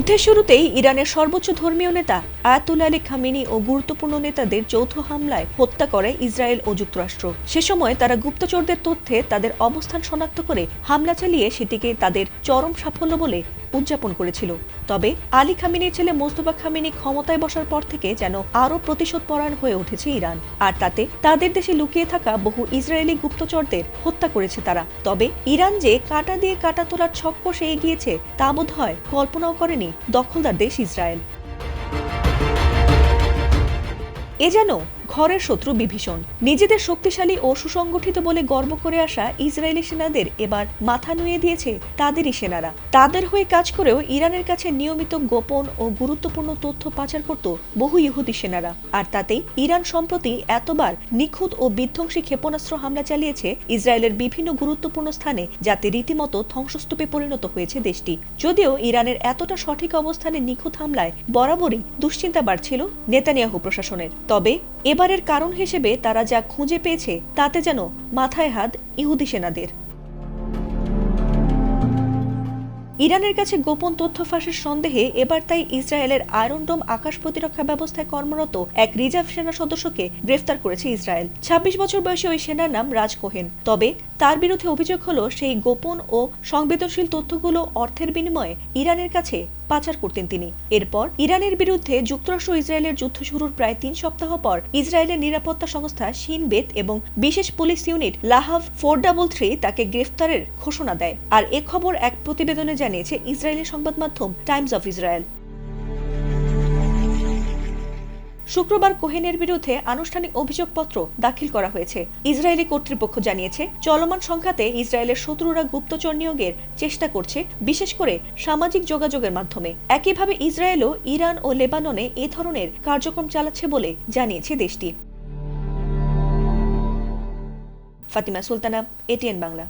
যুদ্ধের শুরুতেই ইরানের সর্বোচ্চ ধর্মীয় নেতা আয়াতুল্লাহ আলী খামেনি ও গুরুত্বপূর্ণ নেতাদের যৌথ হামলায় হত্যা করে ইসরায়েল ও যুক্তরাষ্ট্র। সে সময় তারা গুপ্তচরদের তথ্যে তাদের অবস্থান শনাক্ত করে হামলা চালিয়ে সেটিকে তাদের চরম সাফল্য বলে উদযাপন করেছিল। তবে আলী খামেনির ছেলে মোস্তফা খামেনি ক্ষমতায় বসার পর থেকে যেন আরও প্রতিশোধপরায়ণ হয়ে উঠেছে ইরান, আর তাতে তাদের দেশে লুকিয়ে থাকা বহু ইসরায়েলি গুপ্তচরদের হত্যা করেছে তারা। তবে ইরান যে কাঁটা দিয়ে কাঁটা তোলার ছক কষে এগিয়েছে তা বোধ হয় কল্পনাও করেনি দখলদার দেশ ইসরায়েল। এ যেন ঘরের শত্রু বিভীষণ। নিজেদের শক্তিশালী ও সুসংগঠিত বলে গর্ব করে আসা ইসরায়েলি সেনাদের এবার মাথা নুয়ে দিয়েছে তাদেরই সেনারা। তাদের হয়ে কাজ করেও ইরানের কাছে নিয়মিত গোপন ও গুরুত্বপূর্ণ তথ্য পাচার করত বহু ইহুদি সেনারা, আর তাতেই ইরান সম্প্রতি এতবার নিখুঁত ও বিধ্বংসী ক্ষেপণাস্ত্র হামলা চালিয়েছে ইসরায়েলের বিভিন্ন গুরুত্বপূর্ণ স্থানে, যাতে রীতিমতো ধ্বংসস্তূপে পরিণত হয়েছে দেশটি। যদিও ইরানের এতটা সঠিক অবস্থানে নিখুঁত হামলায় বরাবরই দুশ্চিন্তা বাড়ছিল নেতানিয়াহু প্রশাসনের, তবে এবারের কারণ হিসেবে তারা যা খুঁজে পেয়েছে তাতে যেন মাথায় হাত ইহুদি সেনাদের। ইরানের কাছে গোপন তথ্য ফাঁসের সন্দেহে এবার তাই ইসরায়েলের আয়রন ডোম আকাশ প্রতিরক্ষা ব্যবস্থায় কর্মরত এক রিজার্ভ সেনা সদস্যকে গ্রেফতার করেছে ইসরায়েল। ২৬ বছর বয়সী ওই সেনার নাম রাজ কোহেন। তবে তার বিরুদ্ধে অভিযোগ হলো সেই গোপন ও সংবেদনশীল তথ্যগুলো অর্থের বিনিময়ে ইরানের কাছে পাচার করতেন তিনি। এরপর ইরানের বিরুদ্ধে যুক্তরাষ্ট্র ইসরায়েলের যুদ্ধ শুরুর প্রায় ৩ সপ্তাহ পর ইসরায়েলের নিরাপত্তা সংস্থা শিন বেত এবং বিশেষ পুলিশ ইউনিট লাহাভ 433 তাকে গ্রেফতারের ঘোষণা দেয়। আর এ খবর এক প্রতিবেদনে জানিয়েছে ইসরায়েলি সংবাদ মাধ্যম টাইমস অফ ইসরায়েল। শুক্রবার কোহেনের বিরুদ্ধে আনুষ্ঠানিক অভিযোগপত্র দাখিল করা হয়েছে। ইসরায়েলি কর্তৃপক্ষ জানিয়েছে, চলমান সংঘাতে ইসরায়েলের শত্রুরা গুপ্তচর নিয়োগের চেষ্টা করছে, বিশেষ করে সামাজিক যোগাযোগের মাধ্যমে। একইভাবে ইসরায়েলও ইরান ও লেবাননে এ ধরনের কার্যক্রম চালাচ্ছে বলে জানিয়েছে দেশটি। ফাতিমা সুলতানা, এটিএন বাংলা।